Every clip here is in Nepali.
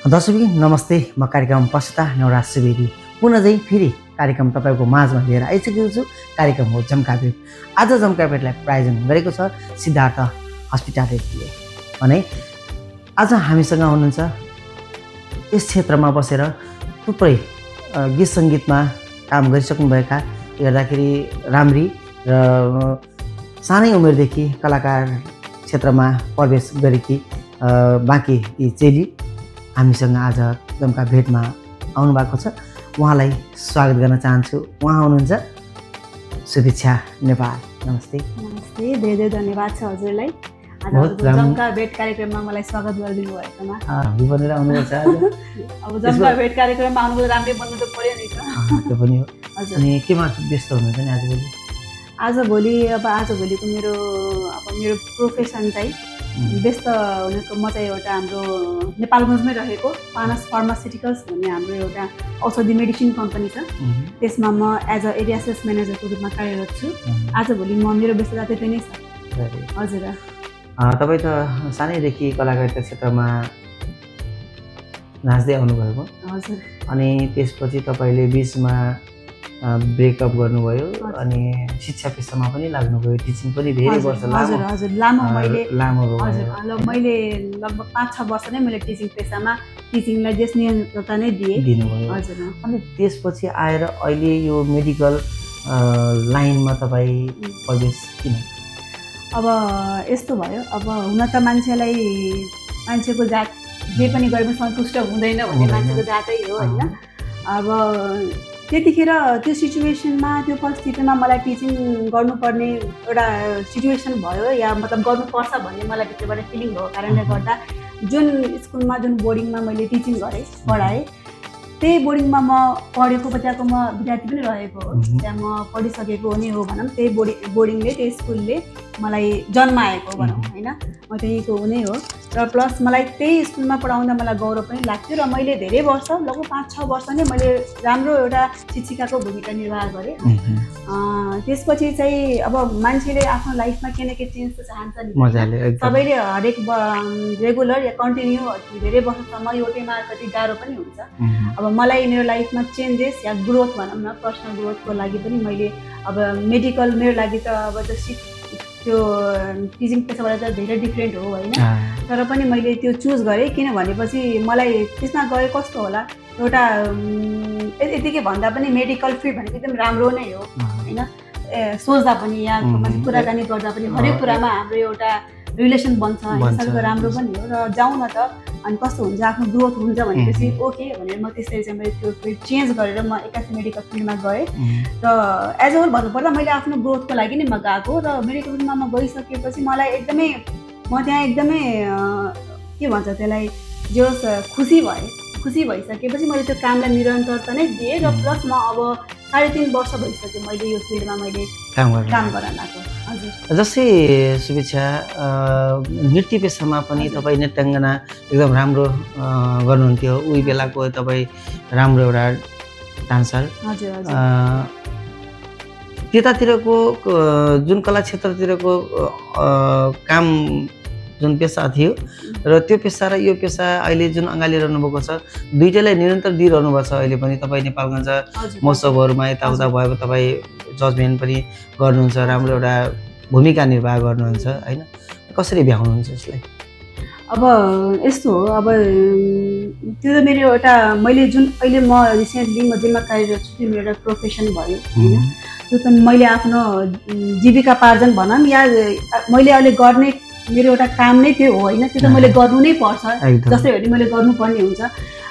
दर्शक नमस्ते, म कार्यक्रम प्रस्तुता नवराज सुवेदी पुनः चाहिँ फेरि कार्यक्रम तपाईँको माझमा लिएर आइसकेको छु। कार्यक्रम हो जम्का भेट। आज जम्का भेटलाई प्रायोजन गरेको छ सिद्धार्थ हस्पिटालिटीले। भने आज हामीसँग हुनुहुन्छ यस क्षेत्रमा बसेर थुप्रै गीत सङ्गीतमा काम गरिसक्नुभएका, हेर्दाखेरि राम्री र सानै उमेरदेखि कलाकार क्षेत्रमा प्रवेश गरेकी बाँकी यी चेली हामीसँग आज जम्का भेटमा आउनुभएको छ। उहाँलाई स्वागत गर्न चाहन्छु। उहाँ हुनुहुन्छ सुभिक्षा नेपाल। नमस्ते। नमस्ते, धेरै धेरै धन्यवाद छ हजुरलाई आज जम्का भेट कार्यक्रममा मलाई स्वागत गरिदिनु भएकोमा। बनेर आउनुभएको छ आज। अब जम्का भेट कार्यक्रममा आउनुभयो, राम्रै बन्नु त पर्यो नि त। त्यो पनि हो। हजुर, अनि केमा व्यस्त हुनुहुन्छ नि आजभोलि? आजभोलिको मेरो प्रोफेसन चाहिँ व्यस्त हुनेको म चाहिँ एउटा हाम्रो नेपालगञ्जमै रहेको पानस फार्मास्युटिकल्स भन्ने हाम्रो एउटा औषधि मेडिसिन कम्पनी छ। त्यसमा म एज अ एरिया सेल्स म्यानेजरको रूपमा कार्यरत छु। आजभोलि मेरो व्यस्तता त्यति नै छ। हजुर, तपाईँ त सानैदेखि कलाकारिता क्षेत्रमा नाच्दै आउनुभएको। हजुर, अनि त्यसपछि तपाईँले बिचमा ब्रेकअप गर्नुभयो अनि शिक्षा पेसामा पनि लाग्नुभयो। टिचिङ पनि धेरै वर्ष लामो भयो। हजुर, मैले लगभग 5-6 वर्ष नै मैले टिचिङलाई देश निरन्तरता नै दिनुभयो। हजुर, अनि त्यसपछि आएर अहिले यो मेडिकल लाइनमा तपाईँ प्रवेश किन? अब यस्तो भयो, अब हुन त मान्छेको जात जे पनि गरेर सन्तुष्ट हुँदैन भन्ने मान्छेको जातै हो होइन। अब त्यतिखेर त्यो सिचुएसनमा, त्यो परिस्थितिमा मलाई टिचिङ गर्नुपर्ने एउटा सिचुएसन भयो, या मतलब गर्नुपर्छ भन्ने मलाई भित्रबाट फिलिङ भएको कारणले गर्दा जुन स्कुलमा, जुन बोर्डिङमा मैले टिचिङ गरेँ, पढाएँ, त्यही बोर्डिङमा म पढेको बच्चाको म विद्यार्थी पनि रहेको हो। त्यहाँ म पढिसकेको नै हो भनौँ। त्यही बोर्डिङले, त्यही स्कुलले मलाई जन्माएको भनौँ होइन। म त्यहीको हुने हो र प्लस मलाई त्यही स्कुलमा पढाउँदा मलाई गौरव पनि लाग्थ्यो र मैले धेरै वर्ष, लगभग 5-6 वर्ष नै मैले राम्रो एउटा शिक्षिकाको भूमिका निर्वाह गरेँ। त्यसपछि चाहिँ अब मान्छेले आफ्नो लाइफमा केही न केही चेन्ज त चाहन्छ नि। सबैले हरेक रेगुलर या कन्टिन्यू धेरै वर्षसम्म एउटैमा कति गाह्रो पनि हुन्छ। अब मलाई मेरो लाइफमा चेन्जेस या ग्रोथ भनौँ न, पर्सनल ग्रोथको लागि पनि मैले अब मेडिकल मेरो लागि त अब त्यो टिचिङ पेसाबाट त धेरै डिफ्रेन्ट हो होइन, तर पनि मैले त्यो चुज गरेँ। किन भनेपछि मलाई त्यसमा गए कस्तो होला, एउटा यतिकै भन्दा पनि मेडिकल फिल्ड भनेको एकदम राम्रो नै हो होइन। सोच्दा पनि यहाँको मान्छे कुराकानी गर्दा पनि हरेक कुरामा हाम्रो एउटा रिलेसन बन्छ होइन, सबैको राम्रो पनि हो। र जाउँ न त, अनि कस्तो हुन्छ, आफ्नो ग्रोथ हुन्छ भनेपछि ओके भनेर म त्यसरी चाहिँ मैले त्यो फिल्ड चेन्ज गरेर म एकासी मेडिकल फिल्डमा गएँ। र एज अ होल भन्नुपर्दा मैले आफ्नो ग्रोथको लागि नै म गएको, र मेडिकल फिल्डमा म गइसकेपछि मलाई म त्यहाँ एकदमै के भन्छ त्यसलाई, जो खुसी भइसकेपछि मैले त्यो कामलाई निरन्तरता नै दिएँ। र प्लस म अब 3.5 वर्ष भइसक्यो मैले यो फिल्डमा मैले काम गर्न लाग्यो। हजुर, जस्तै शुभेच्छा, नृत्य पेसामा पनि तपाईँ नृत्याङ्गना एकदम राम्रो गर्नुहुन्थ्यो। उही बेलाको तपाईँ राम्रो एउटा डान्सर। हजुर, त्यतातिरको जुन कला क्षेत्रतिरको काम, जुन पेसा थियो र त्यो पेसा र यो पेसा अहिले जुन अँगालिरहनु भएको छ, दुइटैलाई निरन्तर दिइरहनु भएको छ। अहिले पनि तपाईँ नेपालगञ्ज महोत्सवहरूमा यताउता भएको तपाईँ जजमेन्ट पनि गर्नुहुन्छ, राम्रो एउटा भूमिका निर्वाह गर्नुहुन्छ होइन। कसरी भ्याउनुहुन्छ यसलाई? अब यस्तो हो, अब त्यो त मेरो एउटा मैले जुन अहिले म रिसेन्टली म जेमा कार्यरत छु, त्यो मेरो एउटा प्रोफेसन भयो होइन। त्यो त मैले आफ्नो जीविकापार्जन भनौँ या मैले अहिले गर्ने मेरो एउटा काम नै त्यो हो होइन। त्यो त मैले गर्नु नै पर्छ, जसै भने मैले गर्नुपर्ने हुन्छ।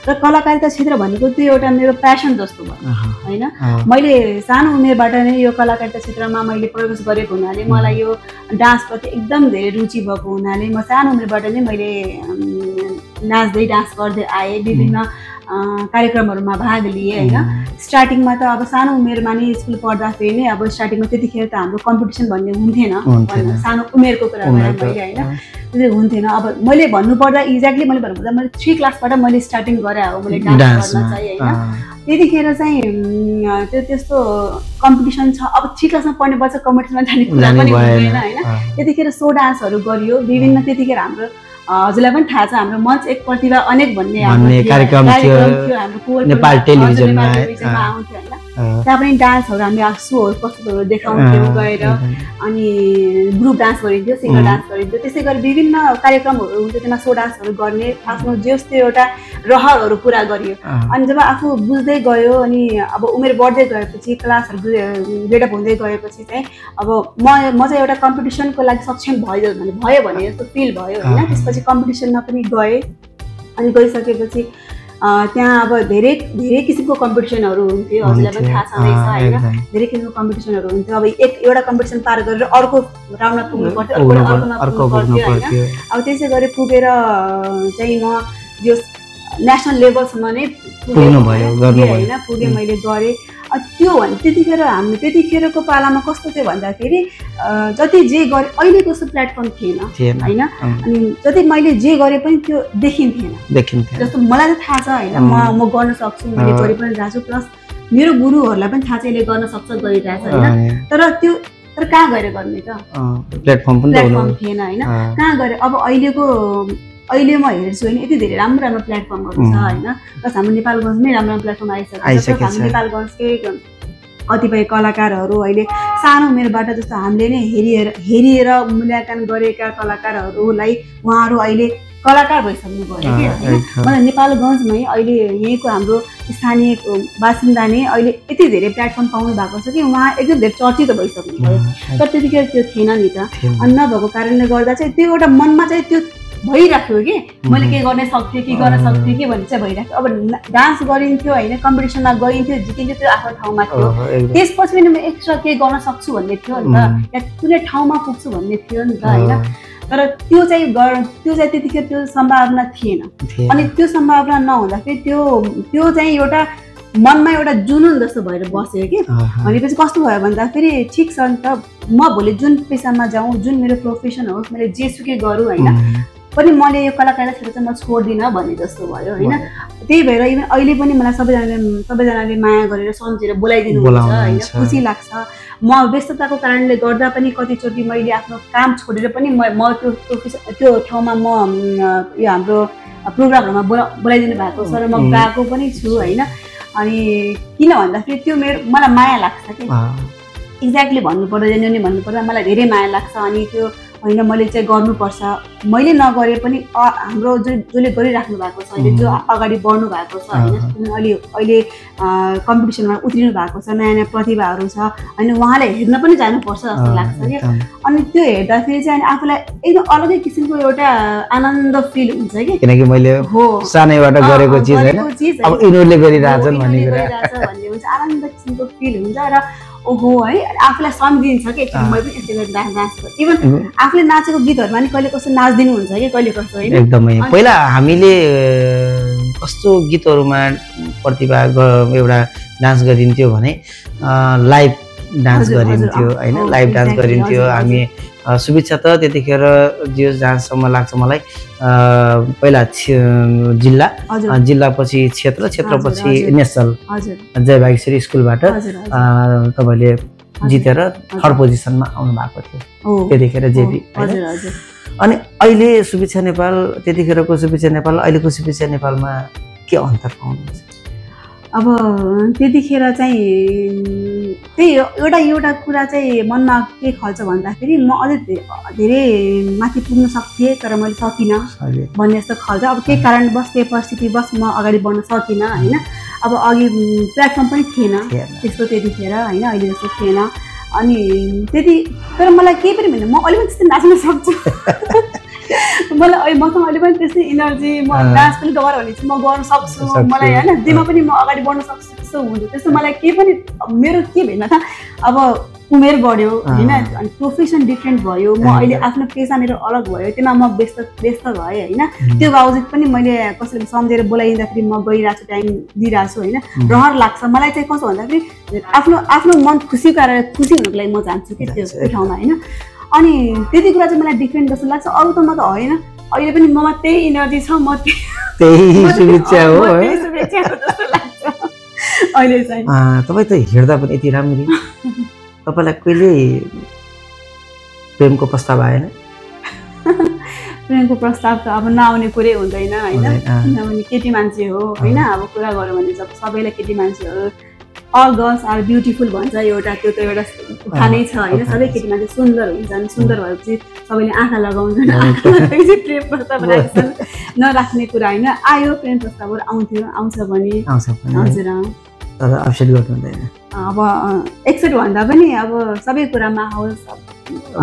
र कलाकारिता क्षेत्र भनेको त्यो एउटा मेरो प्यासन जस्तो भयो होइन। मैले सानो उमेरबाट नै यो कलाकारिता क्षेत्रमा मैले प्रवेश गरेको हुनाले मलाई यो डान्सप्रति एकदम धेरै रुचि भएको हुनाले म सानो उमेरबाट नै मैले नाच्दै डान्स गर्दै आएँ, विभिन्न कार्यक्रमहरूमा भाग लिए होइन। स्टार्टिङमा त अब सानो उमेरमा नै स्कुल पढ्दाखेरि नै अब स्टार्टिङमा त्यतिखेर त हाम्रो कम्पिटिसन भन्ने हुन्थेन, सानो उमेरको कुरा गरेँ मैले होइन, त्यसरी हुन्थेन। अब मैले भन्नुपर्दा एक्ज्याक्टली मैले 3 क्लासबाट मैले स्टार्टिङ गरेँ हो मैले डान्स गर्न चाहिँ होइन। त्यतिखेर चाहिँ त्यस्तो कम्पिटिसन छ, अब 3 क्लासमा पढ्ने बच्चा कम्पिटिसनमा जाने कुरा पनि हुँदैन होइन। त्यतिखेर सो डान्सहरू गरियो विभिन्न, त्यतिखेर हाम्रो हजुरलाई पनि थाहा छ हाम्रो मञ्च एक प्रतिभा अनेक भन्ने कार्यक्रम थियो हाम्रो नेपाल टेलिभिजनमा आउँथ्यो होइन त्यहाँ पनि डान्सहरू हामी सोहरू कस्तोहरू देखाउँथ्यौँ गएर अनि ग्रुप डान्स गरिन्थ्यो सिङ्गल डान्स गरिन्थ्यो त्यसै गरी विभिन्न कार्यक्रमहरू हुन्थ्यो त्यसमा सो डान्सहरू गर्ने आफ्नो जस्तो एउटा रहरहरू पुरा गरियो अनि जब आफू बुझ्दै गयो अनि अब उमेर बढ्दै गएपछि क्लासहरू ग्रेडअप हुँदै गएपछि चाहिँ अब म चाहिँ एउटा कम्पिटिसनको लागि सक्षम भयो भने जस्तो फिल भयो होइन त्यसपछि कम्पिटिसनमा पनि गएँ अनि गइसकेपछि त्यहाँ अब धेरै धेरै किसिमको कम्पिटिसनहरू हुन्थ्यो हजुरलाई पनि थाहा छँदैछ होइन धेरै किसिमको कम्पिटिसनहरू हुन्थ्यो अब एउटा कम्पिटिसन पार गरेर अर्को राउन्डमा पुग्नु पर्थ्यो अर्कोमा पुग्नु पर्थ्यो होइन अब त्यसै गरी पुगेर चाहिँ म यो नेसनल लेभलसम्म नै पुगेँ मैले गरेँ त्यतिखेरको पालामा कस्तो थियो भन्दाखेरि जति जे गरेँ अहिलेको जस्तो प्लेटफर्म थिएन होइन अनि जति मैले जे गरेँ पनि त्यो देखिन्थेन जस्तो मलाई त थाहा छ होइन म गर्न सक्छु मैले गरि पनि रहेको छु प्लस मेरो गुरुहरूलाई पनि थाहा छ यसले गर्न सक्छ गरिरहेछ होइन तर कहाँ गएर गर्ने त प्लेटफर्म थिएन होइन कहाँ गएर अब अहिले म हेर्छु होइन यति धेरै राम्रो राम्रो प्लेटफर्महरू छ होइन प्लस हाम्रो नेपालगञ्जमै राम्रो राम्रो प्लेटफर्म आइसकेको छ हाम्रो नेपालगञ्जकै कतिपय कलाकारहरू अहिले सानो उमेरबाट जस्तो हामीले नै हेरिएर मूल्याङ्कन गरेका कलाकारहरूलाई उहाँहरू अहिले कलाकार भइसक्नु भयो कि होइन मलाई नेपालगञ्जमै अहिले यहीँको हाम्रो स्थानीय बासिन्दा नै अहिले यति धेरै प्लेटफर्म पाउनु भएको छ कि उहाँ एकदम धेरै चर्चित भइसक्नु भयो तर त्यतिखेर त्यो थिएन नि त अनि नभएको कारणले गर्दा चाहिँ त्यो एउटा मनमा चाहिँ त्यो भइराख्यो कि मैले के गर्न सक्थेँ कि भन्ने चाहिँ भइराख्यो अब डान्स गरिन्थ्यो होइन कम्पिटिसनमा गइन्थ्यो जितिन्थ्यो त्यो आफ्नो ठाउँमा थियो त्यसपछि पनि म एक्स्ट्रा के गर्न सक्छु भन्ने थियो नि त या कुनै ठाउँमा पुग्छु भन्ने थियो नि त होइन तर त्यो चाहिँ त्यतिखेर त्यो सम्भावना थिएन अनि त्यो सम्भावना नहुँदाखेरि त्यो चाहिँ एउटा मनमा एउटा जुनुन जस्तो भएर बस्यो कि भनेपछि कस्तो भयो भन्दाखेरि ठिक छ नि त म भोलि जुन पेसामा जाउँ जुन मेरो प्रोफेसन होस् मैले जेसुकै गरौँ होइन पनि मैले यो कलाकारलाई क्षेत्र चाहिँ म छोड्दिनँ भन्ने जस्तो भयो होइन त्यही भएर इभन अहिले पनि मलाई सबैजनाले माया गरेर सम्झेर बोलाइदिनु हुन्छ होइन खुसी लाग्छ म व्यस्तताको कारणले गर्दा पनि कतिचोटि मैले आफ्नो काम छोडेर पनि म त्यो ठाउँमा म यो हाम्रो प्रोग्रामहरूमा बोलाइदिनु भएको छ र म गएको पनि छु होइन अनि किन भन्दाखेरि त्यो मलाई माया लाग्छ कि एक्ज्याक्टली भन्नुपर्दा जेन्युनली भन्नुपर्दा मलाई धेरै माया लाग्छ अनि त्यो होइन मैले चाहिँ गर्नुपर्छ मैले नगरे पनि हाम्रो जसले गरिराख्नु भएको छ अहिले जो अगाडि बढ्नु भएको छ होइन अहिले कम्पिटिसनमा उत्रिनु भएको छ नयाँ नयाँ प्रतिभाहरू छ होइन उहाँलाई हेर्न पनि जानुपर्छ जस्तो लाग्छ कि अनि त्यो हेर्दाखेरि चाहिँ आफूलाई एकदम अलग्गै किसिमको एउटा आनन्द फिल हुन्छ कि किनकि मैले सानैबाट गरेको चिज हैन अब यिनीहरुले गरिरहेछन् भन्ने हुन्छ आनन्द किसिमको फिल हुन्छ र ओहो है आफूलाई सम्झिन्छ कि मैले पनि यस्तै गरी डान्स इभन आफूले नाचेको गीतहरुमा नि कहिले कस्तो नाच्दिनु हुन्छ कि कहिले कस्तो हैन एकदमै पहिला हामीले कस्तो गीतहरुमा प्रतिभा एउटा डान्स गरिन्थ्यो भने लाइभ डान्स गरिन्थ्यो हैन लाइभ डान्स गरिन्थ्यो हामी शुभेच्छा त त्यतिखेर जो जहाँसम्म लाग्छ मलाई पहिला जिल्ला पछि क्षेत्र पछि नेसनल जय भागेश्वरी स्कुलबाट तपाईले जितेर थर्ड पोजिसनमा आउनु भएको थियो त्यतिखेर जेबी अनि अहिले शुभेच्छा नेपाल त्यतिखेरको शुभेच्छा नेपाल अहिलेको शुभेच्छा नेपालमा के अन्तर पाउनुहुन्छ अब त्यतिखेर चाहिँ त्यही एउटा कुरा चाहिँ मनमा के खल्छ भन्दाखेरि म अझै धेरै माथि पुग्न सक्थेँ तर मैले सकिनँ भन्ने जस्तो खल्छ अब केही कारणवश केही परिस्थितिवश म अगाडि बढ्न सकिनँ होइन अब अघि प्लेटफर्म पनि थिएन त्यस्तो त्यतिखेर होइन अहिले जस्तो थिएन अनि तर मलाई केही पनि भएन म अहिले पनि त्यस्तै नाच्न सक्छु मलाई मसँग अहिले पनि त्यस्तै इनर्जी म डान्स पनि डर भने चाहिँ म गर्न सक्छु मलाई होइन जेमा पनि म अगाडि बढ्न सक्छु त्यस्तो हुन्छ त्यस्तो मलाई केही पनि मेरो के भएन त अब उमेर बढ्यो होइन अनि प्रोफेसन डिफ्रेन्ट भयो म अहिले आफ्नो पेसा मेरो अलग भयो त्यसमा म व्यस्त भएँ होइन त्यो बावजुद पनि मैले कसैले सम्झेर बोलाइदिँदाखेरि म गइरहेको छु टाइम दिइरहेको छु होइन रहर लाग्छ मलाई चाहिँ कस्तो भन्दाखेरि आफ्नो मन खुसी हुनुको लागि म जान्छु कि त्यो ठाउँमा होइन अनि त्यति कुरा चाहिँ मलाई डिफ्रेन्ट जस्तो लाग्छ अरू त म त होइन अहिले पनि ममा त्यही इनर्जी छ म त्यही शुभेच्छा हो जस्तो लाग्छ अहिले चाहिँ तपाईँ त हेर्दा पनि यति राम्ररी तपाईँलाई कहिले प्रेमको प्रस्ताव आएन प्रेमको प्रस्ताव त अब नआउने कुरै हुँदैन होइन किनभने केटी मान्छे हो होइन अब कुरा गऱ्यो भने जब सबैलाई केटी मान्छेहरू अल गर्ल्स आर ब्युटिफुल भन्छ एउटा त्यो त एउटा उखानै छ होइन सबै केटी मान्छे सुन्दर हुन्छन् सुन्दर भएपछि सबैले आँखा लगाउँछन् आँखा लगाएपछि प्रेम प्रस्ताव राख्छन् नराख्ने कुरा होइन आयो प्रेम प्रस्तावहरू आउँछ भने हजुर तर अपसेट गर्नु हुँदैन अब एक्सेप्ट भन्दा पनि अब सबै कुरा माहौल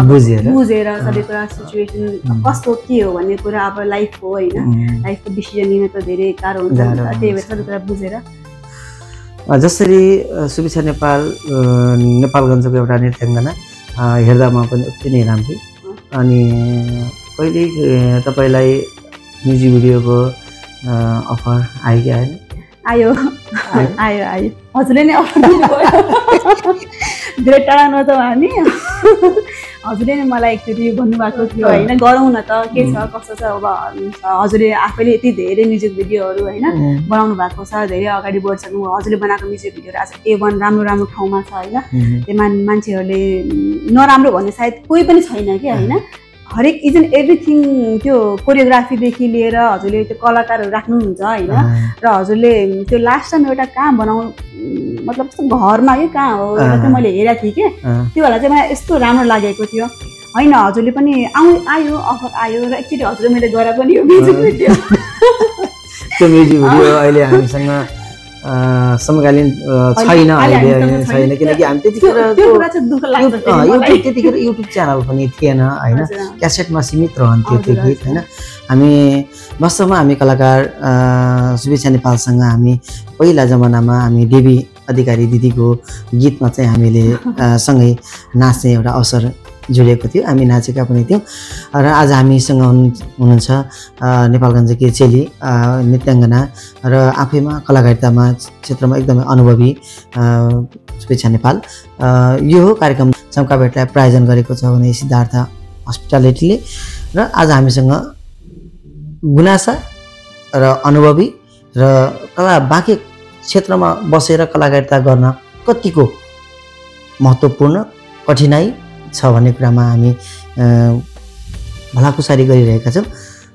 बुझेर सबै कुरा सिचुएसन कस्तो के हो भन्ने कुरा अब लाइफको होइन लाइफको डिसिजन लिन त धेरै गाह्रो हुन्छ त्यही भएर सबै कुरा बुझेर जसरी सुविक्षा नेपाल नेपालगञ्जको एउटा नृत्याङ्गना हेर्दामा पनि अति नै राम्रो अनि कहिले तपाईँलाई म्युजिक भिडियोको अफर आयो कि आएन आयो हजुरले नै अफर दिनुभयो धेरै टाढा न त हामी हजुरले नै मलाई एकचोटि भन्नुभएको थियो होइन गरौँ न त के छ कस्तो छ अब हजुरले आफैले यति धेरै म्युजिक भिडियोहरू होइन बनाउनु भएको छ धेरै अगाडि बढिसक्नु हजुरले बनाएको म्युजिक भिडियोहरू आज A1 राम्रो ठाउँमा छ होइन त्यो मान्छेहरूले नराम्रो भन्ने सायद कोही पनि छैन कि होइन हरेक इच एन्ड एभ्रिथिङ त्यो कोरियोग्राफीदेखि लिएर हजुरले त्यो कलाकारहरू राख्नुहुन्छ होइन र हजुरले त्यो लास्ट टाइम एउटा कहाँ बनाउनु मतलब कस्तो घरमा यो कहाँ हो एउटा चाहिँ मैले हेरेको थिएँ कि त्यो बेला चाहिँ मलाई यस्तो राम्रो लागेको थियो होइन हजुरले पनि आयो अफर आयो र एकचोटि हजुरले मैले गएर पनि यो म्युजिक भिडियो त्यो म्युजिक भिडियो अहिले हामीसँग समकालीन छैन अहिले छैन किनकि हामी त्यतिखेर युट्युब च्यानल पनि थिएन होइन क्यासेटमा सीमित रहन्थ्यो त्यो गीत होइन हामी वास्तवमा हामी कलाकार सुविक्षा नेपालसँग हामी पहिला जमानामा हामी देवी अधिकारी दिदीको गीतमा चाहिँ हामीले सँगै नाच्ने एउटा अवसर जोडिएको थियो हामी नाचेका पनि थियौँ र आज हामीसँग हुनुहुन्छ नेपालगञ्जकी चेली नृत्याङ्गना र आफैमा कलाकारितामा क्षेत्रमा एकदमै अनुभवी सुविक्षा नेपाल यो हो कार्यक्रम चम्काभेटलाई प्रायोजन गरेको छ भने सिद्धार्थ हस्पिटालिटीले र आज हामीसँग गुनासा र अनुभवी र कला बाँकी क्षेत्रमा बसेर कलाकारिता गर्न कतिको महत्त्वपूर्ण कठिनाई छ भन्ने कुरामा हामी भलाकुसारी गरिरहेका छौँ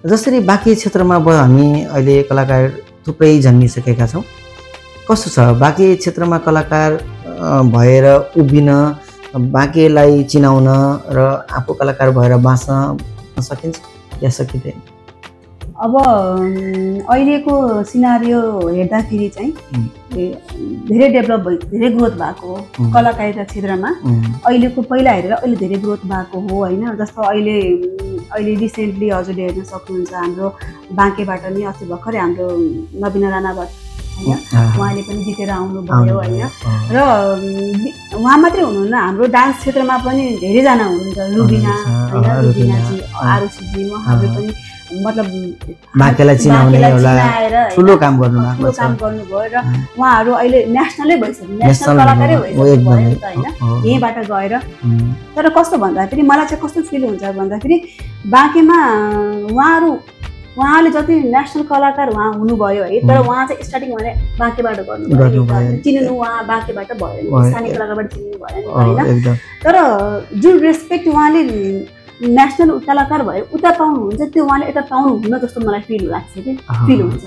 जसरी बाँकी क्षेत्रमा हामी अहिले कलाकार थुप्रै जन्मिसकेका छौँ कस्तो छ बाँकी क्षेत्रमा कलाकार भएर उभिन बाँकीलाई चिनाउन र आफू कलाकार भएर बाँच्न सकिन्छ या सकिँदैन अब अहिलेको सिनारियो हेर्दाखेरि चाहिँ धेरै डेभलप भयो धेरै ग्रोथ भएको हो कलाकारिता क्षेत्रमा अहिलेको पहिला हेरेर अहिले धेरै ग्रोथ भएको हो होइन जस्तो अहिले रिसेन्टली हजुरले हेर्न सक्नुहुन्छ हाम्रो बाँकेबाट नि अस्ति भर्खरै हाम्रो नवीना राणाबाट होइन उहाँले पनि जितेर आउनुभयो होइन र उहाँ मात्रै हुनुहुन्न हाम्रो डान्स क्षेत्रमा पनि धेरैजना हुनुहुन्छ रुबिना होइन रुबिनाजी आरुषीजी उहाँहरू पनि मतलब बाँकेलाई चिनाउने एउटा ठुलो काम गर्नुभयो र उहाँहरू अहिले नेसनलै भइसक्यो नेसनल कलाकारै भइसक्यो होइन यहीँबाट गएर तर कस्तो भन्दाखेरि मलाई चाहिँ कस्तो फिल हुन्छ भन्दाखेरि बाँकेमा उहाँले जति नेसनल कलाकार उहाँ हुनुभयो है तर उहाँ चाहिँ स्टार्टिङ भने बाँकेबाट गर्नुभयो चिन्नु उहाँ बाँकेबाट भयो स्थानीय कलाकारबाट चिन्नु भयो होइन तर जुन रेस्पेक्ट उहाँले नेसनल कलाकार भयो उता पाउनुहुन्छ त्यो उहाँले यता पाउनुहुन्न जस्तो मलाई फिल लाग्छ कि फिल हुन्छ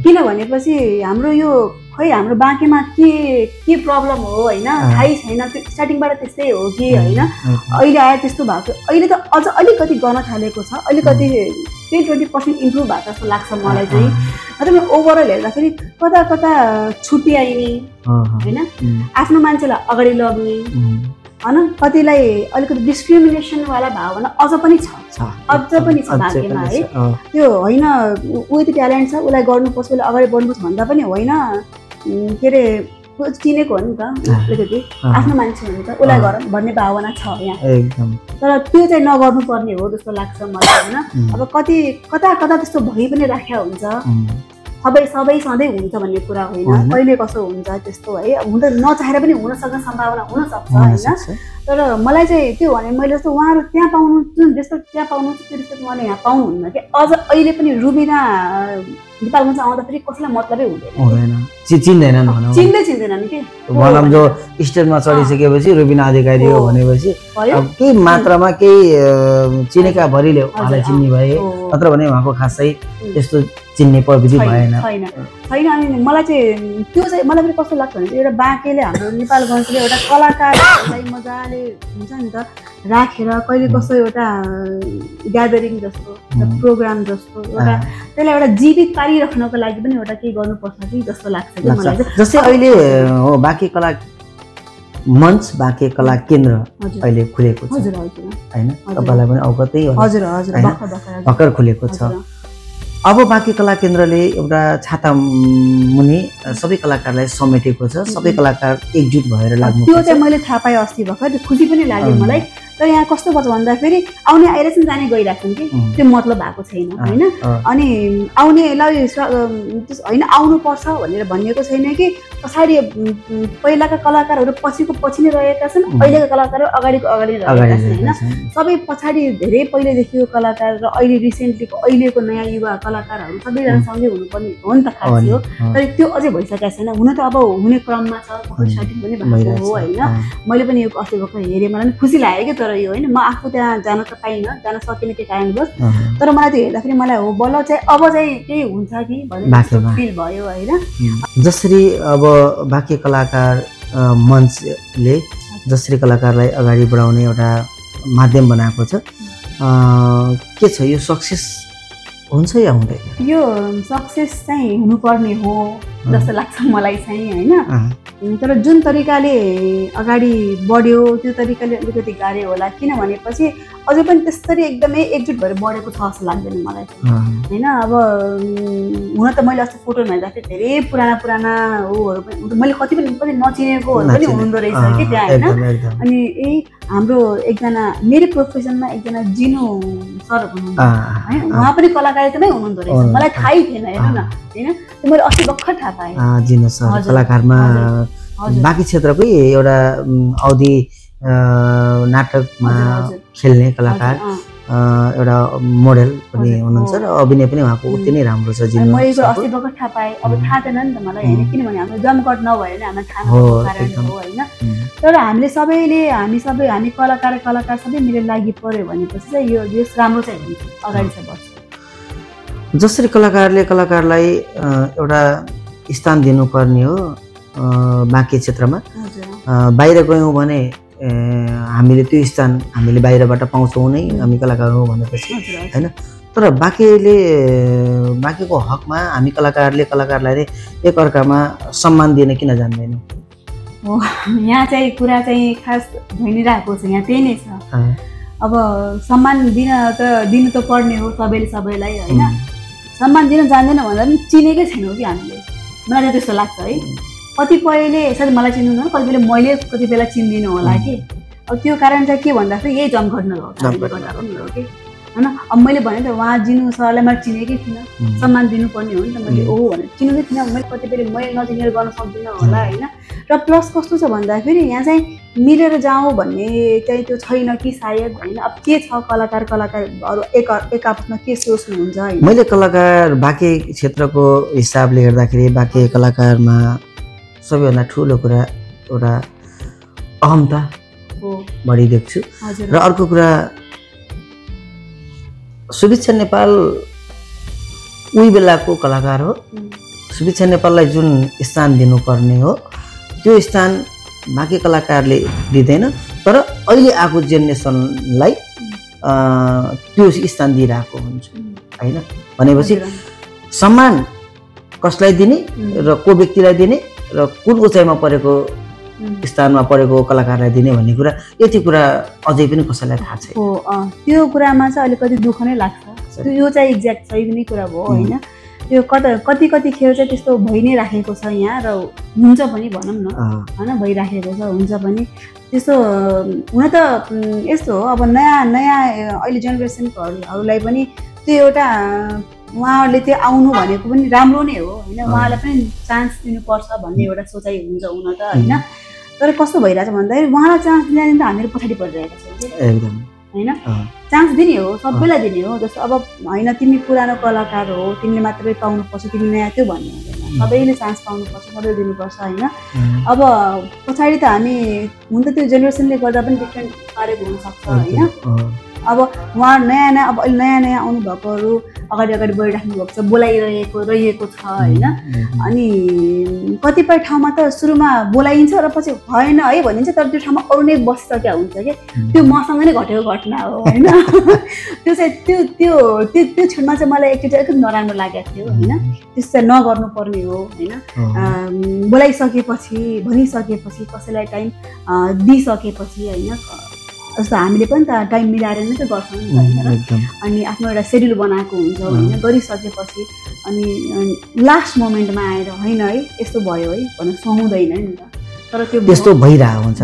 किन भनेपछि हाम्रो यो खै हाम्रो बाँकेमा के प्रब्लम हो होइन थाहै छैन त्यो स्टार्टिङबाट त्यस्तै हो कि होइन अहिले आएर त्यस्तो भएको अहिले त अझ अलिकति गर्न थालेको छ अलिकति 10-20% इम्प्रुभ भएको जस्तो लाग्छ मलाई चाहिँ अथवा ओभरअल हेर्दाखेरि कता कता छुट्याइने होइन आफ्नो मान्छेलाई अगाडि लग्ने होइन कतिलाई अलिकति डिस्क्रिमिनेसनवाला भावना अझ पनि छ भाग्यमा है त्यो होइन ऊ यति ट्यालेन्ट छ उसलाई गर्नुपर्छ उसलाई अगाडि बढ्नुपर्छ भन्दा पनि होइन के अरे चिनेको हो नि त अलिकति आफ्नो मान्छे हो नि त उसलाई गर भन्ने भावना छ यहाँ तर त्यो चाहिँ नगर्नुपर्ने हो जस्तो लाग्छ मलाई होइन अब कता त्यस्तो भइ पनि राखेको हुन्छ सबै सधैँ हुन्छ भन्ने कुरा होइन कहिले कसो हुन्छ त्यस्तो है हुन नचाहेर पनि हुन सक्ने सम्भावना हुनसक्छ होइन तर मलाई चाहिँ त्यो भने मैले जस्तो उहाँहरू त्यहाँ पाउनु जुन रेस्पेक्ट त्यहाँ पाउनु त्यो रेस्पेक्ट उहाँले यहाँ पाउनुहुन्न कि अझ अहिले पनि रुबिना नेपालगञ्ज आउँदाखेरि कसैलाई मतलबै हुँदैन, चिन्दैनन् भनौँ, चिन्दैनन् कि भनौँ। जो स्टेजमा चढिसकेपछि रुबिना अधिकारी हो भनेपछि केही मात्रामा केही चिनेका भरिले उहाँलाई चिन्ने भए, नत्र भने उहाँको खासै त्यस्तो चिन्ने प्रविधि भएन। छैन। अनि मलाई चाहिँ त्यो चाहिँ मलाई पनि कस्तो लाग्छ भने चाहिँ एउटा बाँकेले हाम्रो नेपालगञ्जले एउटा कलाकारहरूलाई मजाले हुन्छ नि त राखेर कहिले कस्तो एउटा ग्यादरिङ जस्तो प्रोग्राम जस्तो एउटा त्यसलाई एउटा जीवित पारिराख्नको लागि पनि एउटा केही गर्नुपर्छ कि जस्तो लाग्छ कि मलाई। जस्तै अहिले हो बाँके कला मञ्च, बाँके कला केन्द्र अहिले खुलेको छ होइन, तपाईँलाई पनि अवगतै होला, भर्खर खुलेको छ। अब बाँके कला केन्द्रले एउटा छाता मुनि सबै कलाकारलाई समेटेको छ, सबै कलाकार एकजुट भएर लाग्नु। त्यो चाहिँ मैले थाहा पाएँ अस्ति भर्खर, खुसी पनि लाग्यो मलाई। तर यहाँ कस्तो पर्छ भन्दाखेरि आउने आइरहेछन्, जाने गइरहेछन् कि त्यो मतलब भएको छैन होइन। अनि आउनेलाई होइन आउनुपर्छ भनेर भनिएको छैन कि पछाडि पहिलाका कलाकारहरू पछि नै रहेका छन्, अहिलेका कलाकारहरू अगाडिको अगाडि रहेका छन् होइन। सबै पछाडि धेरै पहिलेदेखिको कलाकार र अहिले रिसेन्टलीको अहिलेको नयाँ युवा कलाकारहरू सबैजना सँगै हुनुपर्ने हो नि त खास हो। तर त्यो अझै भइसकेको छैन, हुन त अब हुने क्रममा छ, सेटिङ पनि भएको हो होइन। मैले पनि यो अस्ति भर्खर हेरेँ, मलाई पनि खुसी लाग्यो कि। तर यो होइन म आफू त्यहाँ जान त पाइनँ, जान सकिनँ के कारणवश, तर मलाई त्यो हेर्दाखेरि मलाई हो बल्ल चाहिँ अब चाहिँ केही हुन्छ कि भन्ने फिल भयो होइन। जसरी अब बाँके कलाकार मञ्चले जसरी कलाकारलाई अगाडि बढाउने एउटा माध्यम बनाएको छ, के छ यो सक्सेस हुन्छ या हुँदैन? यो सक्सेस चाहिँ हुनुपर्ने हो जस्तो लाग्छ मलाई चाहिँ होइन। तर जुन तरिकाले अगाडि बढ्यो त्यो तरिकाले अलिकति गाह्रो होला, किन भनेपछि अझै पनि त्यसरी एकदमै एकजुट भएर बढेको छ जस्तो लाग्दैन मलाई होइन। अब हुन त मैले अस्ति फोटोमा हेर्दाखेरि धेरै पुराना उहरू पनि मैले कति नचिनेकोहरू पनि हुनुहुँदो रहेछ कि त्यहाँ होइन। अनि हाम्रो एकजना मेरो प्रोफेसनमा एकजना जिनु सर हुनुहुन्थ्यो है, उहाँ पनि कलाकारितामै हुनुहुँदो रहेछ, मलाई थाहै थिएन हेर्नु न होइन। त्यो मैले अस्ति भर्खर थाहा पाएँ। जिनु सर कलाकारमा बाँके क्षेत्रकै एउटा अवधि नाटकमा खेल्ने कलाकार, एउटा मोडेल पनि हुनुहुन्छ र अभिनय पनि उहाँको उति नै राम्रो छ। मैले अस्ति भर्खर थाहा पाएँ, अब थाहा थिएन नि त मलाई होइन, किनभने हाम्रो जमघट नभएर नै हामीलाई थाहा नभएको कारण हो होइन। तर हामी कलाकार सबै मिलेर लागि पर्यो भनेपछि चाहिँ यो देश राम्रो चाहिँ हुन्छ, अगाडि चाहिँ बढ्छ। जसरी कलाकारलाई एउटा स्थान दिनुपर्ने हो बाँके क्षेत्रमा, बाहिर गयौँ भने हामीले त्यो स्थान हामीले बाहिरबाट पाउँछौँ नै, हामी कलाकार हौँ भनेपछि होइन। तर बाँकेको हकमा हामी कलाकारलाई नै एकअर्कामा सम्मान दिन किन जान्दैनौँ? हो, यहाँ चाहिँ कुरा चाहिँ खास भइ नै रहेको छ, यहाँ त्यही नै छ। अब सम्मान दिनु त पर्ने हो सबैलाई होइन। सम्मान दिन जान्दैन भन्दा पनि चिनेकै छैनौँ कि हामीले, मलाई चाहिँ त्यस्तो लाग्छ है। कतिपयले सायद मलाई चिन्नुहुन्न, कतिपयले मैले कति बेला चिन्दिनँ होला कि। अब त्यो कारण चाहिँ के भन्दाखेरि यही जमघट हो कि होइन। अब मैले भने त उहाँ जिनु सरलाई मैले चिनेकै थिइनँ, सम्मान दिनुपर्ने हो नि त। मैले ओ भनेर चिनेकै थिइनँ, मैले कतिपयले मैले नचिनेर गर्न सक्दिनँ होला होइन। र प्लस कस्तो छ भन्दाखेरि यहाँ चाहिँ मिलेर जाउँ भन्ने चाहिँ त्यो छैन कि सायद होइन। अब के छ कलाकारहरू एक आपसमा के सोच्नुहुन्छ होइन। मैले कलाकार बाँके क्षेत्रको हिसाबले हेर्दाखेरि बाँके कलाकारमा सबैभन्दा ठुलो कुरा एउटा अहमता बढी देख्छु। र अर्को कुरा सुभिक्षा नेपाल उही बेलाको कलाकार हो। सुभिक्षा नेपाललाई जुन स्थान दिनुपर्ने हो त्यो स्थान बाँके कलाकारले दिँदैन, तर अहिले आएको जेनेरेसनलाई त्यो स्थान दिइरहेको हुन्छ होइन। भनेपछि सम्मान कसलाई दिने र को व्यक्तिलाई दिने र कुन उचाइमा परेको स्थानमा परेको कलाकारलाई दिने भन्ने कुरा, यति कुरा अझै पनि कसैलाई थाहा छैन। हो, त्यो कुरामा चाहिँ अलिकति दुःख नै लाग्छ। यो चाहिँ एक्ज्याक्ट सही पनि कुरा भयो होइन। त्यो कतिखेर चाहिँ त्यस्तो भइ नै राखेको छ यहाँ, र हुन्छ पनि भनौँ न होइन, भइराखेको छ, हुन्छ पनि त्यस्तो। हुन त यस्तो हो, अब नयाँ अहिले जेनेरेसनकोहरूलाई पनि त्यो एउटा उहाँहरूले त्यो आउनु भनेको पनि राम्रो नै हो होइन। उहाँलाई पनि चान्स दिनुपर्छ भन्ने एउटा सोचाइ हुन्छ हुन त होइन। तर कस्तो भइरहेछ भन्दाखेरि उहाँलाई चान्स दिँदा हामीहरू पछाडि परिरहेका छौँ कि। एकदम होइन चान्स दिने हो सबैलाई दिने हो जस्तो अब होइन तिमी पुरानो कलाकार हो तिमीले मात्रै पाउनुपर्छ तिमी नयाँ त्यो भन्ने हुँदैन सबैले चान्स पाउनुपर्छ सबैले दिनुपर्छ होइन अब पछाडि त हामी हुन त त्यो जेनेरेसनले गर्दा पनि डिफ्रेन्ट पारेको हुनसक्छ होइन अब उहाँ नयाँ अब अहिले नयाँ आउनु भएकोहरू अगाडि बढिराख्नु भएको छ बोलाइरहेको छ होइन अनि कतिपय ठाउँमा त सुरुमा बोलाइन्छ र पछि भएन है भनिन्छ तर त्यो ठाउँमा अरू नै बसिसकेका हुन्छ कि त्यो मसँग नै घटेको घटना हो होइन त्यो चाहिँ त्यो क्षणमा चाहिँ मलाई एकचोटि एकदम नराम्रो लागेको थियो होइन त्यस्तो चाहिँ नगर्नु पर्ने हो होइन बोलाइसकेपछि भनिसकेपछि कसैलाई टाइम दिइसकेपछि होइन जस्तो हामीले पनि त टाइम मिलाएर नै त गर्छौँ नि होइन अनि आफ्नो एउटा सेड्युल बनाएको हुन्छ होइन गरिसकेपछि अनि लास्ट मोमेन्टमा आएर होइन है यस्तो भयो है भनेर सुहाउँदैन नि त तर त्यो त्यस्तो भइरहेको हुन्छ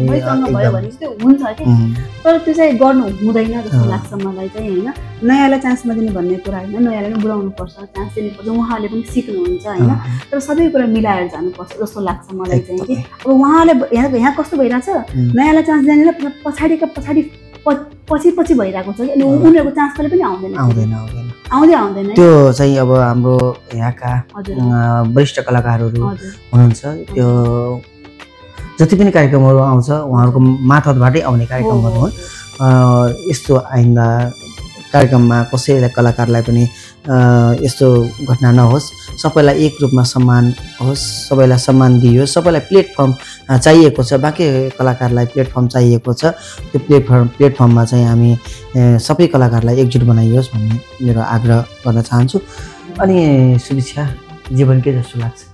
मैसँग भयो भने चाहिँ त्यो हुन्छ कि तर त्यो चाहिँ गर्नु हुँदैन जस्तो लाग्छ मलाई चाहिँ होइन नयाँलाई चान्स नदिने भन्ने कुरा होइन नयाँलाई पनि बोलाउनुपर्छ चान्स दिनुपर्छ उहाँहरूले पनि सिक्नुहुन्छ होइन तर सबै कुरा मिलाएर जानुपर्छ जस्तो लाग्छ मलाई चाहिँ कि अब उहाँले यहाँ कस्तो भइरहेछ नयाँलाई चान्स दिने पछि भइरहेको छ कि अनि उनीहरूको चान्स कहिले पनि आउँदैन त्यो चाहिँ अब हाम्रो यहाँका वरिष्ठ कलाकारहरू हुनुहुन्छ त्यो जति पनि कार्यक्रमहरू आउँछ उहाँहरूको मार्फतबाटै आउने कार्यक्रमहरू हो यस्तो आइन्दा कार्यक्रममा कसैलाई कलाकारलाई पनि यस्तो घटना नहोस् सबैलाई एक रूपमा सम्मान होस् सबैलाई सम्मान दियोस् सबैलाई प्लेटफर्म चाहिएको छ बाँकी कलाकारलाई प्लेटफर्म चाहिएको छ त्यो प्लेटफर्ममा चाहिँ हामी सबै कलाकारलाई एकजुट बनाइयोस् भन्ने मेरो आग्रह गर्न चाहन्छु अनि सुविक्षा जीवन के जस्तो लाग्छ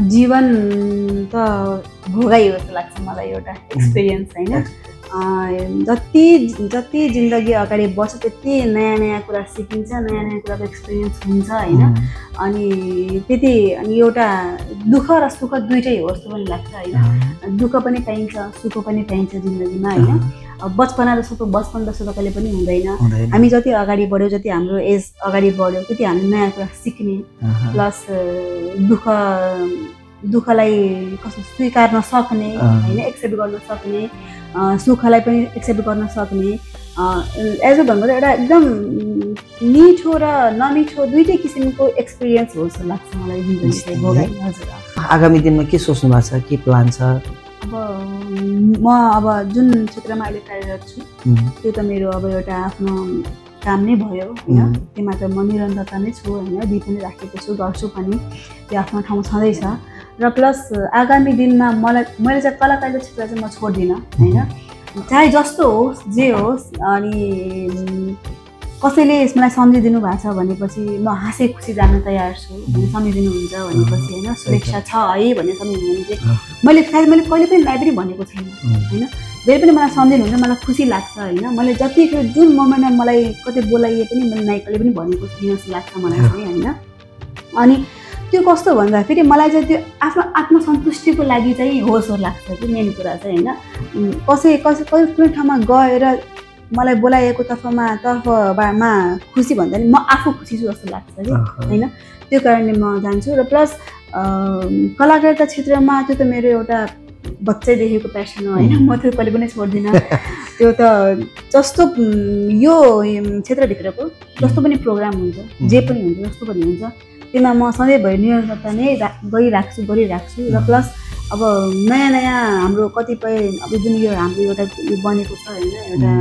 जीवन त भोगाइ जस्तो लाग्छ मलाई एउटा एक्सपिरियन्स होइन जति जिन्दगी अगाडि बढ्छ त्यति नयाँ कुरा सिकिन्छ नयाँ कुराको एक्सपिरियन्स हुन्छ होइन अनि त्यति अनि एउटा दुःख र सुख दुइटै हो जस्तो पनि लाग्छ होइन दुःख पनि पाइन्छ सुख पनि पाइन्छ जिन्दगीमा होइन बचपन जस्तो त कहिले पनि हुँदैन हामी जति अगाडि बढ्यौँ जति हाम्रो एज अगाडि बढ्यो त्यति हामी नयाँ कुरा सिक्ने प्लस दुःखलाई कस्तो स्वीकार्न सक्ने होइन एक्सेप्ट गर्न सक्ने सुखलाई पनि एक्सेप्ट गर्न सक्ने एज अ भन्नु एउटा एकदम मिठो र नमिठो दुइटै किसिमको एक्सपिरियन्स हो जस्तो लाग्छ मलाई जिन्दगी भोगाइ हजुर आगामी दिनमा के सोच्नु भएको छ के प्लान छ अब म अब जुन क्षेत्रमा अहिले कार्यरत छु त्यो त मेरो अब एउटा आफ्नो काम नै भयो होइन त्यसमा त म निरन्तरता नै छु होइन दिइ पनि राखेको छु गर्छु पनि त्यो आफ्नो ठाउँ छँदैछ र प्लस आगामी दिनमा मैले चाहिँ कलाकारको क्षेत्र चाहिँ म छोड्दिनँ होइन चाहे जस्तो होस् जे होस् अनि कसैले मलाई सम्झिदिनु भएको छ भनेपछि म हाँसे खुसी जान तयार छु सम्झिदिनुहुन्छ भनेपछि होइन सुरक्षा छ है भनेर सम्झिनु भने चाहिँ मैले कहिले पनि लाई पनि भनेको छैन होइन जहिले पनि मलाई सम्झिनुहुन्छ मलाई खुसी लाग्छ होइन मैले जतिखेर जुन मोमेन्टमा मलाई कतै बोलाइए पनि मैले नाइ कहिले पनि भनेको छैन जस्तो लाग्छ मलाई चाहिँ होइन अनि त्यो कस्तो भन्दा फेरि मलाई चाहिँ त्यो आफ्नो आत्मसन्तुष्टिको लागि चाहिँ हो जस्तो लाग्छ कि मेन कुरा चाहिँ होइन कुनै ठाउँमा गएर मलाई बोलाइएको तर्फमा खुसी भन्दा नि म आफू खुसी छु जस्तो लाग्छ कि होइन त्यो कारणले म जान्छु र प्लस कलाकारिता क्षेत्रमा त्यो त मेरो एउटा बच्चैदेखिको प्यासन हो होइन म त्यो कहिले पनि छोड्दिनँ त्यो त जस्तो यो क्षेत्रभित्रको जस्तो पनि प्रोग्राम हुन्छ जे पनि हुन्छ जस्तो पनि हुन्छ त्यसमा म सधैँभरि निरन्तरता नै गरिराख्छु र प्लस अब नयाँ हाम्रो कतिपय अब जुन यो हाम्रो एउटा बनेको छ होइन एउटा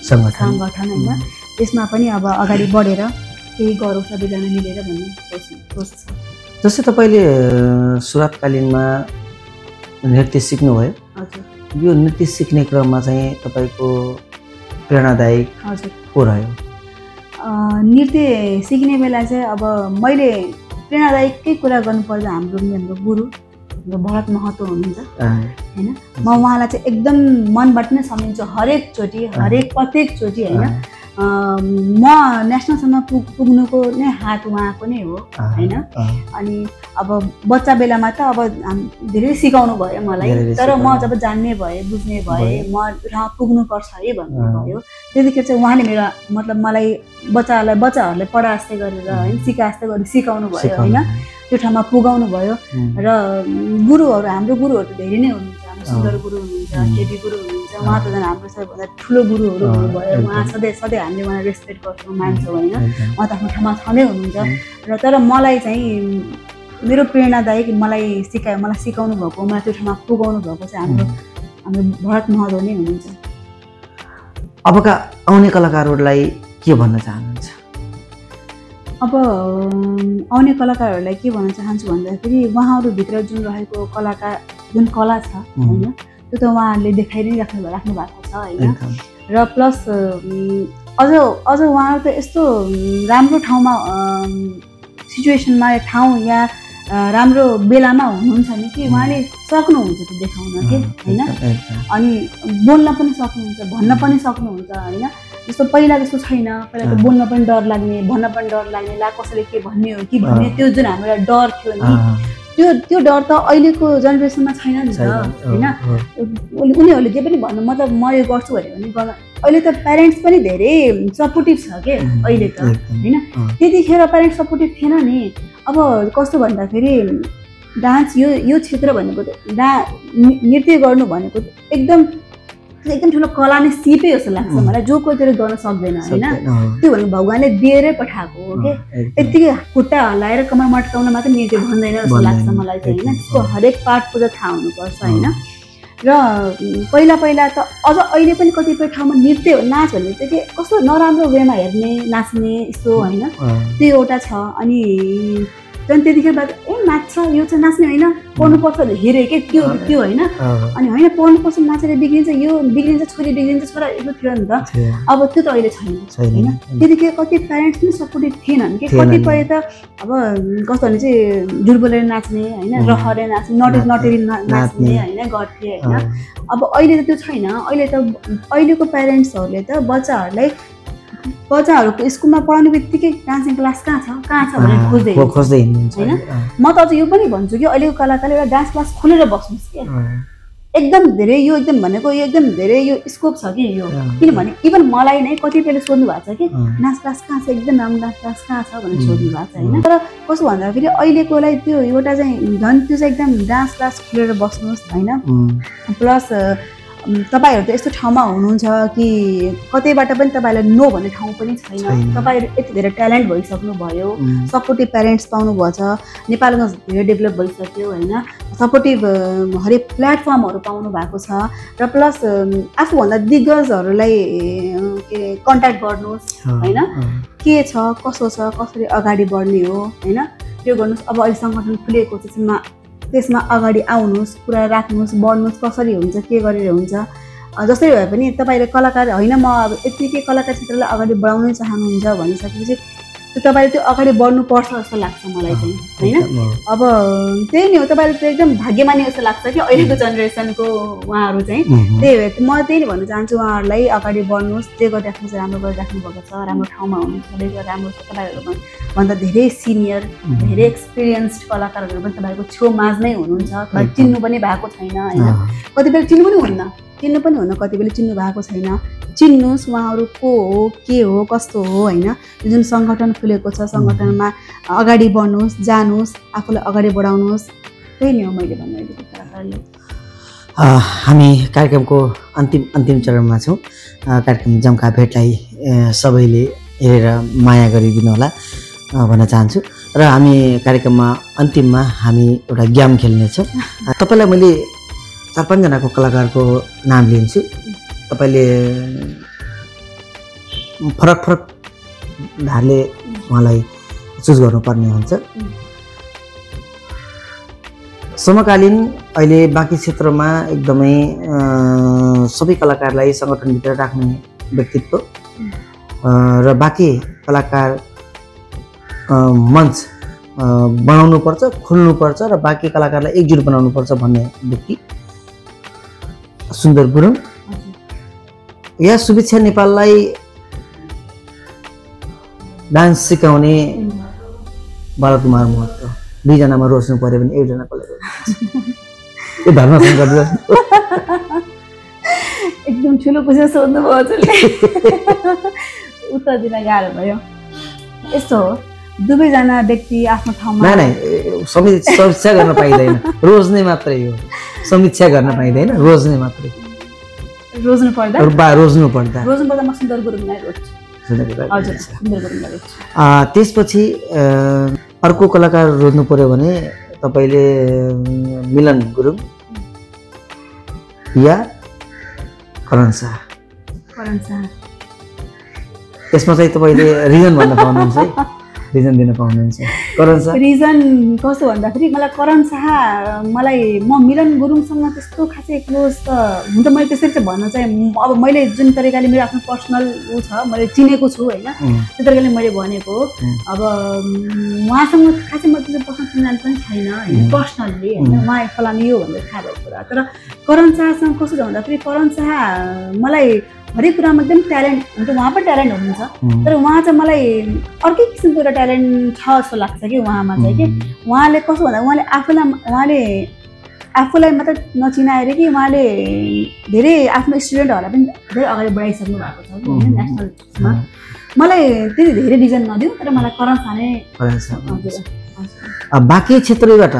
सङ्गठन होइन त्यसमा पनि अब अगाडि बढेर केही गरौँ सबैजना मिलेर भन्ने सोच छ जस्तै तपाईँले सुरुवातकालीनमा नृत्य सिक्नुभयो यो नृत्य सिक्ने क्रममा चाहिँ तपाईँको प्रेरणादायक को रह्यो नृत्य सिक्ने बेला चाहिँ अब मैले प्रेरणादायकै कुरा गर्नुपर्दा हाम्रो गुरु भरत महतो हुनुहुन्छ होइन म उहाँलाई चाहिँ एकदम मनबाट नै सम्झिन्छु प्रत्येकचोटि होइन म नेसनलसम्म पुग्नुको नै हात उहाँको नै हो होइन अनि अब बच्चा बेलामा त अब धेरै सिकाउनु भयो मलाई तर म जब जान्ने भएँ बुझ्ने भएँ म पुग्नुपर्छ है भन्नुभयो त्यतिखेर चाहिँ उहाँले मेरो मतलब मलाई बच्चाहरूलाई पढा जस्तै गरेर होइन सिका जस्तै गरेर सिकाउनु भयो होइन त्यो ठाउँमा पुगाउनु भयो र हाम्रो गुरुहरू धेरै नै हुनुहुन्छ सुन्दर गुरु हुनुहुन्छ, केबी गुरु हुनुहुन्छ, उहाँ त झन् हाम्रो सबैभन्दा ठुलो गुरुहरू हुनुभयो। उहाँ सधैँ हामीले उहाँलाई रेस्पेक्ट गर्छौँ, मान्छौँ होइन। उहाँ त आफ्नो ठाउँमा छँदै हुनुहुन्छ र तर मलाई चाहिँ मेरो प्रेरणादायक मलाई सिकाउनु भएको, मलाई त्यो ठाउँमा पुगाउनु भएको चाहिँ हाम्रो भरत महतो नै हुनुहुन्छ। अबका आउने कलाकारहरूलाई के भन्न चाहनुहुन्छ? अब आउने कलाकारहरूलाई के भन्न चाहन्छु भन्दाखेरि उहाँहरूभित्र जुन रहेको जुन कला छ होइन, त्यो त उहाँहरूले देखाइ नै राख्नु भएको छ होइन। र प्लस अझ उहाँहरू त यस्तो राम्रो ठाउँमा सिचुएसनमा या राम्रो बेलामा हुनुहुन्छ नि कि उहाँले सक्नुहुन्छ त्यो देखाउन के होइन। अनि बोल्न पनि सक्नुहुन्छ, भन्न पनि सक्नुहुन्छ होइन। जस्तो पहिला जस्तो छैन, पहिला त बोल्न पनि डर लाग्ने, भन्न पनि डर लाग्ने, ला कसैले के भन्ने हो कि भन्ने त्यो जुन हामीलाई डर थियो नि, त्यो डर त अहिलेको जेनेरेसनमा छैन नि त होइन। उनीहरूले जे पनि भन्नु मतलब म यो गर्छु भन्यो भने गर्न। अहिले त प्यारेन्ट्स पनि धेरै सपोर्टिभ छ के अहिले त होइन। त्यतिखेर प्यारेन्ट्स सपोर्टिभ थिएन नि। अब कस्तो भन्दाखेरि डान्स यो क्षेत्र भनेको त नृत्य गर्नु भनेको एकदम ठुलो कला नै सिपै जस्तो लाग्छ मलाई, जो कोही त्यसले गर्न सक्दैन होइन। त्यो भने भगवान्ले दिएरै पठाएको हो कि। यत्तिकै खुट्टा हल्लाएर कमर मट्काउन मात्रै नृत्य भन्दैन जस्तो लाग्छ मलाई चाहिँ होइन। त्यसको हरेक पार्टको त थाहा हुनुपर्छ होइन। र पहिला त अझ अहिले पनि कतिपय ठाउँमा नृत्य नाच भन्ने चाहिँ के कस्तो नराम्रो वेमा हेर्ने नाच्ने यस्तो होइन, त्यो एउटा छ। अनि त्यहाँदेखि त्यतिखेर बाद नाच्छ यो चाहिँ नाच्ने होइन, पढ्नुपर्छ हेऱ्यो के त्यो होइन। अनि होइन पढ्नुपर्छ नाचेर बिग्रिन्छ छोरी बिग्रिन्छ छोरा यस्तो थियो नि त। अब त्यो त अहिले छैन होइन। त्यतिखेर कति प्यारेन्ट्स पनि सपोर्टिभ थिएनन् कि। कतिपय त अब कस्तो भने चाहिँ जुर्बोलेर नाच्ने होइन, रहरे नाच्ने, नटेरी नाच्ने होइन गर्थे होइन। अब अहिले त त्यो छैन। अहिलेको प्यारेन्ट्सहरूले त बच्चाहरूको स्कुलमा पढाउने बित्तिकै डान्सिङ क्लास कहाँ छ भनेर खोज्दै हिँड्नुहुन्छ होइन। म त अझ यो पनि भन्छु कि अहिलेको कलाकारले एउटा डान्स क्लास खोलेर बस्नुहोस् क्या। एकदम धेरै यो एकदम भनेको यो एकदम धेरै यो स्कोप छ कि यो। किनभने इभन मलाई नै कतिपयले सोध्नु भएको छ कि डान्स क्लास कहाँ छ, एकदम राम्रो डान्स क्लास कहाँ छ भनेर सोध्नु भएको छ होइन। तर कस्तो भन्दाखेरि अहिलेकोलाई त्यो एउटा चाहिँ झन् त्यो चाहिँ एकदम डान्स क्लास खोलेर बस्नुहोस् होइन। प्लस तपाईँहरू त यस्तो ठाउँमा हुनुहुन्छ कि कतैबाट पनि तपाईँलाई नो भन्ने ठाउँ पनि छैन। तपाईँहरू यति धेरै ट्यालेन्ट भइसक्नु भयो, सपोर्टिभ प्यारेन्ट्स पाउनुभएको छ, नेपालमा धेरै डेभलप भइसक्यो होइन। सपोर्टिभ हरेक प्लेटफर्महरू पाउनु भएको छ। र प्लस आफूभन्दा दिग्गजहरूलाई के कन्ट्याक्ट गर्नुहोस् होइन, के छ कसो छ, कसरी अगाडि बढ्ने हो होइन, त्यो गर्नुहोस्। अब अहिले सङ्गठन खुलेको त्यसमा अगाडि आउनुहोस्, कुरा राख्नुहोस्, बढ्नुहोस्, कसरी हुन्छ के गरेर हुन्छ। जसरी भए पनि तपाईँले कलाकार होइन म अब यत्तिकै कलाकार क्षेत्रलाई अगाडि बढाउनै चाहनुहुन्छ भनिसकेपछि त्यो तपाईँले त्यो अगाडि बढ्नुपर्छ जस्तो लाग्छ मलाई चाहिँ होइन। अब त्यही नै हो, तपाईँले त एकदम भाग्यमानी जस्तो लाग्छ कि अहिलेको जेनेरेसनको उहाँहरू चाहिँ। त्यही भएर म त्यही नै भन्न चाहन्छु उहाँहरूलाई अगाडि बढ्नुहोस्, जे गरिराख्नु छ राम्रो गरिराख्नु भएको छ, राम्रो ठाउँमा हुनुहुन्छ, राम्रो छ। तपाईँहरू भन्दा धेरै सिनियर धेरै एक्सपिरियन्स्ड कलाकारहरू पनि तपाईँको छेउ माझमै हुनुहुन्छ। तपाईँ चिन्नु पनि भएको छैन होइन, कतिपय चिन्नु पनि हुन्न, कतिपयले चिन्नु भएको छैन। चिन्नुहोस् उहाँहरू को हो, के हो, कस्तो हो होइन। जुन सङ्गठन खुलेको छ सङ्गठनमा अगाडि बढ्नुहोस्, जानुहोस्, आफूलाई अगाडि बढाउनुहोस्। त्यही नै हो मैले भन्नु कलाकारले। हामी कार्यक्रमको अन्तिम चरणमा छौँ। कार्यक्रम जम्का भेटलाई सबैले हेरेर माया गरिदिनु होला भन्न चाहन्छु। र हामी कार्यक्रममा अन्तिममा हामी एउटा गेम खेल्नेछौँ। तपाईँलाई मैले 4-5 जनाको कलाकारको नाम लिन्छु, तपाईँले फरक धारले उहाँलाई चुज गर्नुपर्ने हुन्छ। समकालीन अहिले बाँकी क्षेत्रमा एकदमै सबै कलाकारलाई सङ्गठनभित्र राख्ने व्यक्तित्व र बाँकी कलाकार मञ्च बनाउनुपर्छ, खोल्नुपर्छ र बाँकी कलाकारलाई एकजुट बनाउनुपर्छ भन्ने व्यक्ति सुन्दर गुरुङ या शुभेच्छा नेपाललाई डान्स सिकाउने बालकुमार महतो। दुईजनामा रोज्नु पर्यो भने एकजना कसलाई यो धर्मसँग गरिदिनुहोस्। एकदम ठुलो कुरा सोध्नुभयो हजुरले, उत्तर दिन गाह्रो भयो। यस्तो हो दुवैजना व्यक्ति आफ्नो ठाउँमा समीक्षा गर्न पाइँदैन, रोज्ने मात्रै हो। समीक्षा गर्न पाइँदैन रोज्ने मात्रै रोज्नु पर्दा रोज्नु पर्दा म सुन्दर गुरुङलाई रोज्छु हजुर सुन्दर गुरुङलाई रोज्छु त्यसपछि अर्को कलाकार रोज्नु पर्यो भने तपाईले मिलन गुरुङ या करण शाह त्यसमा चाहिँ तपाईले रिजन भन्न पाउनुहुन्छ है रिजन दिन पाउनुहुन्छ करण शाह रिजन कस्तो भन्दाखेरि मलाई करण शाह मलाई म मिलन गुरुङसँग त्यस्तो खासै क्लोज त हुन त मैले त्यसरी चाहिँ भन्न चाहिँ अब मैले जुन तरिकाले मेरो आफ्नो पर्सनल ऊ छ मैले चिनेको छु होइन त्यो तरिकाले मैले भनेको अब उहाँसँग खासै म त्यस्तो पर्सनल चिनान पनि छैन होइन पर्सनल्ली होइन उहाँ फलानु यो भनेर थाहा भएको कुरा तर करण शाहसँग कस्तो छ भन्दाखेरि करण शाह मलाई हरेक कुरामा एकदम ट्यालेन्ट हुन्छ उहाँ पनि ट्यालेन्ट हुनुहुन्छ तर उहाँ चाहिँ मलाई अर्कै किसिमको एउटा ट्यालेन्ट छ जस्तो लाग्छ कि उहाँमा चाहिँ कि उहाँले कस्तो भन्दा उहाँले आफूलाई मात्र नचिनाएर कि उहाँले धेरै आफ्नो स्टुडेन्टहरूलाई पनि धेरै अगाडि बढाइसक्नु भएको छ कि होइन नेसनलमा मलाई त्यति धेरै रिजन नदिउँ तर मलाई करण शाह नै बाँकी क्षेत्रबाट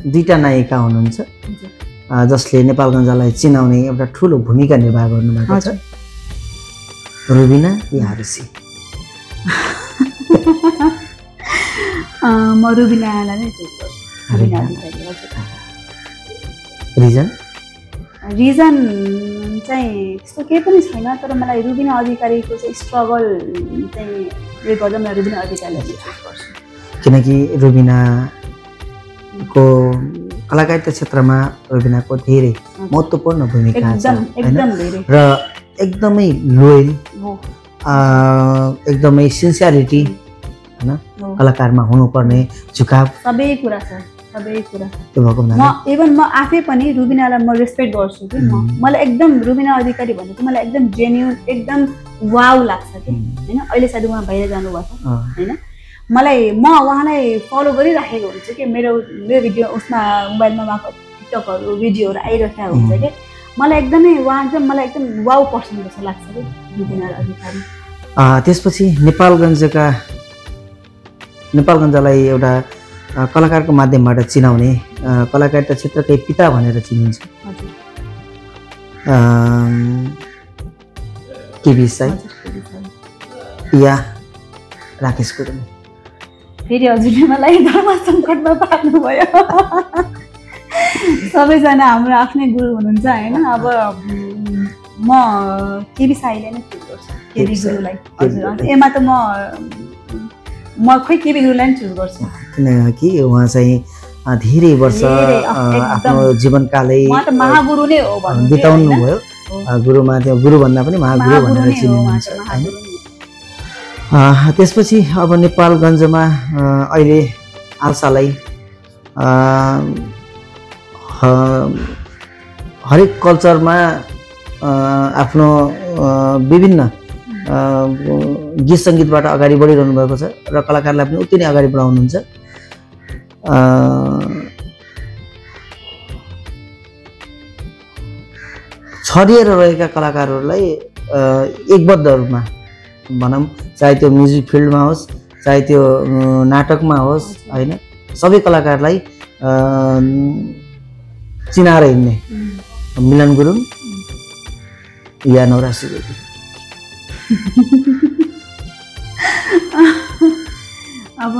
दुईटा नायिका हुनुहुन्छ जसले नेपालगञ्जलाई चिनाउने एउटा ठुलो भूमिका निर्वाह गर्नुभएको छ रुबिना या आरुषि म रुबिनालाई नै चुज गर्छु रुबिना अधिकारी रिजन चाहिँ त्यस्तो केही पनि छैन तर मलाई रुबिना अधिकारीको चाहिँ स्ट्रगल चाहिँ उयो गर्दा मलाई रुबिना अधिकारीलाई चुज गर्छु किनकि रुबिनाको कलाकारिता क्षेत्रमा रुबिनाको धेरै महत्त्वपूर्ण भूमिका छ र एकदमै लोयल एकदमै सिन्सियरिटी हैन कलाकारमा हुनुपर्ने झुकाव सबै कुरा छ त्यो भएको म इभन म आफै पनि रुबिनालाई म रेस्पेक्ट गर्छु कि मलाई एकदम रुबिना अधिकारी भनेको मलाई एकदम जेन्युन एकदम वाउ लाग्छ कि हैन अहिले सायद उहाँ बाहिर जानुभएको हैन मलाई म उहाँलाई फलो गरिराखेको हुन्छु कि मेरो भिडियो उसमा मोबाइलमा उहाँको टिकटकहरू भिडियोहरू आइरहेको हुन्छ कि मलाई एकदमै उहाँ एकदम मलाई एकदम वाउ पर्सन जस्तो लाग्छ कि रुबिना अधिकारी त्यसपछि नेपालगञ्जलाई एउटा कलाकारको माध्यमबाट चिनाउने कलाकारिता क्षेत्रकै पिता भनेर चिनिन्छ केबी साई या राकेश गुरुङ फेरि हजुरले मलाई धर्म सङ्कटमा पार्नुभयो सबैजना हाम्रो आफ्नै गुरु हुनुहुन्छ होइन अब म केबी साईलाई नै चुज गर्छु केबी गुरुलाई हजुर एमा त म खोइ केबी गुरुलाई नै चुज गर्छु किनकि उहाँ चाहिँ धेरै वर्ष आफ्नो जीवनकालै महागुरु नै हो बिताउनु भयो गुरुमा त्यो गुरुभन्दा पनि महागुरु भनेर चिनिनुहुन्छ त्यसपछि अब नेपालगञ्जमा अहिले आल्सालाई हरेक कल्चरमा आफ्नो विभिन्न गीत सङ्गीतबाट अगाडि बढिरहनु भएको छ र कलाकारलाई पनि उति नै अगाडि बढाउनुहुन्छ छरिएर रहेका कलाकारहरूलाई एकबद्ध रूपमा भनौँ चाहे त्यो म्युजिक फिल्डमा होस् चाहे त्यो नाटकमा होस् होइन सबै कलाकारलाई चिनाएर हिँड्ने मिलन गुरुङ या नवराज सुवेदी अब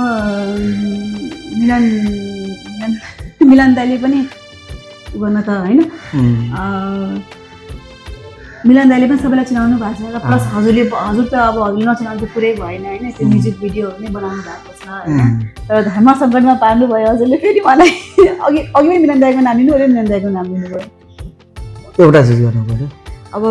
मिलन दाइले पनि गर्न त होइन मिलन दाइले पनि सबैलाई चिनाउनु भएको छ र प्लस हजुर त अब हजुरले नचिनाउनु त पुरै भएन होइन त्यो म्युजिक भिडियोहरू नै बनाउनु भएको छ होइन तर धर्म सङ्कटमा पार्नुभयो हजुरले फेरि मलाई अघि पनि मिलन दाइको नाम लिनुभयो मिलन दाइको नाम लिनुभयो एउटा चुज गर्नु पर्यो अब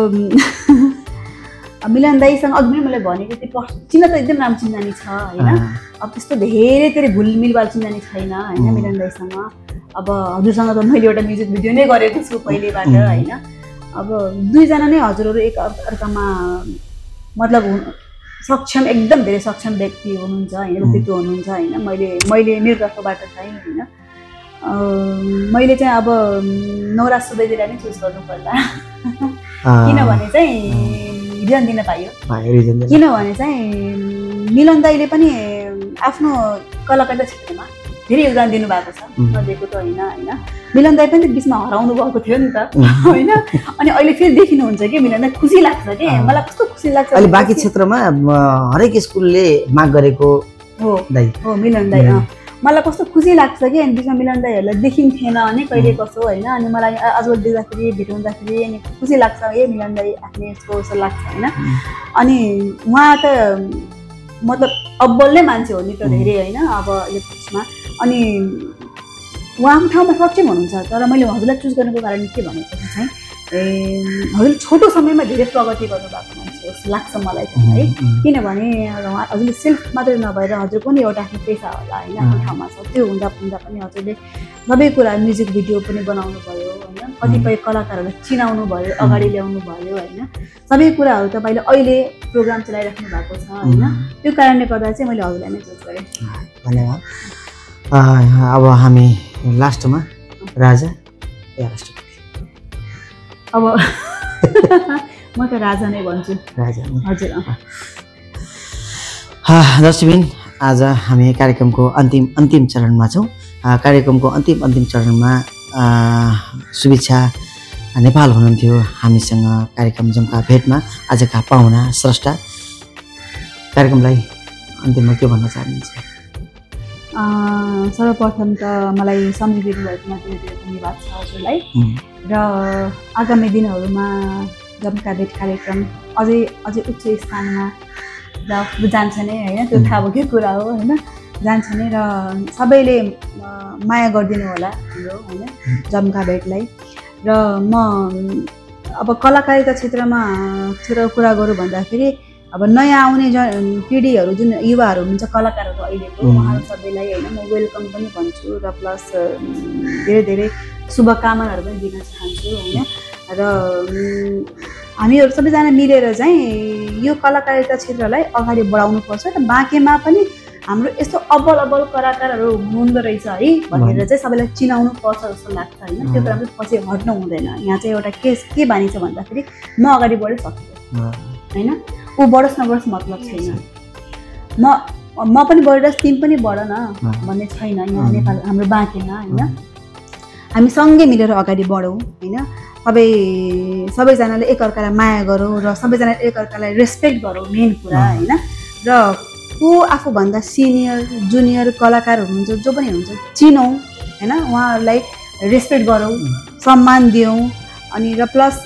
मिलन दाइसँग अघि पनि मैले भनेको त्यो चिन्न त एकदम राम्रो चिन्जानी छ होइन अब त्यस्तो धेरै घुलमिलबार चिन्जानी छैन होइन मिलन दाइसँग अब हजुरसँग त मैले एउटा म्युजिक भिडियो नै गरेको छु पहिलेबाट होइन अब दुईजना नै हजुरहरू एक अर्कामा मतलब सक्षम एकदम धेरै सक्षम व्यक्ति हुनुहुन्छ होइन व्यक्तित्व हुनुहुन्छ होइन मैले मेरो तर्फबाट चाहिँ होइन मैले चाहिँ अब नवराज सुवेदीलाई नै चुज गर्नु पर्ला किनभने चाहिँ रिजन दिन पाइयो किनभने चाहिँ मिलन दाइले पनि आफ्नो कलाकारिता क्षेत्रमा धेरै योगदान दिनुभएको छ नदिएको त होइन मिलन दाइ पनि बिचमा हराउनु भएको थियो नि त होइन। अनि अहिले फेरि देखिनुहुन्छ कि मिलन दाइ, खुसी लाग्छ कि मलाई कस्तो खुसी लाग्छ। अहिले बाँकी क्षेत्रमा हरेक स्कुलले माग गरेको हो दाइ हो मिलन दाइ। मलाई कस्तो खुसी लाग्छ कि अनि बिचमा मिलन दाइहरूलाई देखिन्थेन अनि कहिले कसो होइन। अनि मलाई आजभोलि देख्दाखेरि भेट हुँदाखेरि अनि खुसी लाग्छ ए मिलन दाइ आफ्नै यसको जस्तो लाग्छ होइन। अनि उहाँ त मतलब अब्बल नै मान्छे हो नि त धेरै होइन अब यो उसमा। अनि उहाँको ठाउँमा सक्षम हुनुहुन्छ, तर मैले हजुरलाई चुज गर्नुको कारण के भनेपछि चाहिँ हजुरले छोटो समयमा धेरै प्रगति गर्नुभएको मान्छे जस्तो लाग्छ मलाई चाहिँ है। किनभने हजुरले सेल्फ मात्रै नभएर हजुर पनि एउटा आफ्नो पेसा होला होइन, आफ्नो ठाउँमा छ। त्यो हुँदा पनि हजुरले सबै कुरा म्युजिक भिडियो पनि बनाउनु भयो होइन, कतिपय कलाकारहरूलाई चिनाउनु भयो, अगाडि ल्याउनु भयो होइन। सबै कुराहरू तपाईँले अहिले प्रोग्राम चलाइराख्नु भएको छ होइन। त्यो कारणले गर्दा चाहिँ मैले हजुरलाई नै चुज गरेँ। धन्यवाद। अब हामी लास्टमा राजा या राष्ट्रपति? अब म त राजा नै भन्छु। राजा हजुर। दर्शकबिन, आज हामी कार्यक्रमको अन्तिम चरणमा छौँ। कार्यक्रमको अन्तिम चरणमा शुभेच्छा नेपाल हुनुहुन्थ्यो हामीसँग कार्यक्रम जम्का भेटमा। आजका पाहुना स्रष्टा, कार्यक्रमलाई अन्तिममा के भन्न चाहनुहुन्छ? सर्वप्रथम त मलाई सम्झिदिनु भएकोमा धेरै धेरै धन्यवाद छ हजुरलाई। र आगामी दिनहरूमा जम्का भेट कार्यक्रम अझै उच्च स्थानमा जान्छ नै होइन, त्यो थाहा भएकै कुरा हो होइन, जान्छ नै। र सबैले माया गरिदिनु होला हाम्रो होइन जम्का भेटलाई। र म अब कलाकारिता क्षेत्रमा कुरा गरौँ भन्दाखेरि अब नयाँ आउने पिँढीहरू जुन युवाहरू हुनुहुन्छ कलाकारहरू अहिलेको, उहाँहरू सबैलाई होइन म वेलकम पनि भन्छु र प्लस धेरै धेरै शुभकामनाहरू पनि दिन चाहन्छु होइन। र हामीहरू सबैजना मिलेर चाहिँ यो कलाकारिता क्षेत्रलाई अगाडि बढाउनुपर्छ र बाँकीमा पनि हाम्रो यस्तो अब्बल कलाकारहरू हुनुहुँदो रहेछ है भनेर चाहिँ सबैलाई चिनाउनु पर्छ जस्तो लाग्छ होइन। त्यो कुरा चाहिँ पछि हट्नु हुँदैन। यहाँ चाहिँ एउटा के बानी छ भन्दाखेरि म अगाडि बढै सक्छु होइन, ऊ बढोस् नबढोस् मतलब छैन। म पनि बढोस् तिमी पनि बढ न भन्ने छैन यहाँ नेपाल हाम्रो बाँकीमा होइन। हामी सँगै मिलेर अगाडि बढौँ होइन। सबैजनाले एकअर्कालाई माया गरौँ र सबैजनाले एकअर्कालाई रेस्पेक्ट गरौँ मेन कुरा होइन। र को आफूभन्दा सिनियर जुनियर कलाकार हुनुहुन्छ जो पनि हुनुहुन्छ चिनौँ होइन, उहाँहरूलाई रेस्पेक्ट गरौँ, सम्मान दियौँ। अनि र प्लस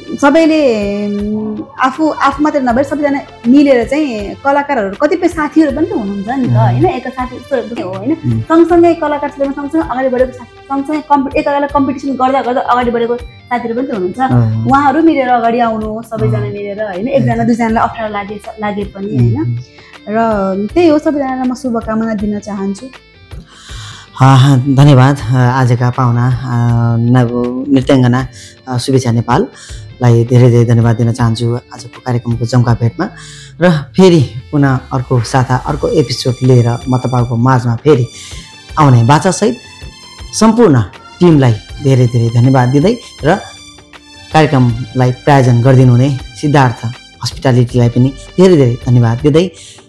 सबैले आफू मात्रै नभएर सबैजना मिलेर चाहिँ कलाकारहरू कतिपय साथीहरू पनि त हुनुहुन्छ नि त होइन। एका साथी जस्तो हो होइन, सँगसँगै कलाकार क्षेत्रमा सँगसँगै अगाडि बढेको सँगसँगै एकअर्कालाई कम्पिटिसन गर्दा अगाडि बढेको साथीहरू पनि त हुनुहुन्छ। उहाँहरू मिलेर अगाडि आउनु सबैजना मिलेर होइन, एकजना दुईजनालाई अप्ठ्यारो लागे पनि होइन। र त्यही हो, सबैजनालाई म शुभकामना दिन चाहन्छु। धन्यवाद। आजका पाहुना नृत्याङ्गना शुभेच्छा नेपाललाई धेरै धेरै धन्यवाद दिन चाहन्छु आजको कार्यक्रमको जम्का भेटमा। र फेरि पुनः अर्को साता अर्को एपिसोड लिएर म तपाईँको माझमा फेरि आउने बाचासहित सम्पूर्ण टिमलाई धेरै धेरै धन्यवाद दिँदै र कार्यक्रमलाई प्रायोजन गरिदिनु हुने सिद्धार्थ हस्पिटालिटीलाई पनि धेरै धेरै धन्यवाद दिँदै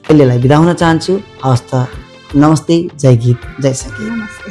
अहिलेलाई बिदा हुन चाहन्छु। हवस् त, नमस्ते, जय गीत, जय सङ्गीत। नमस्ते।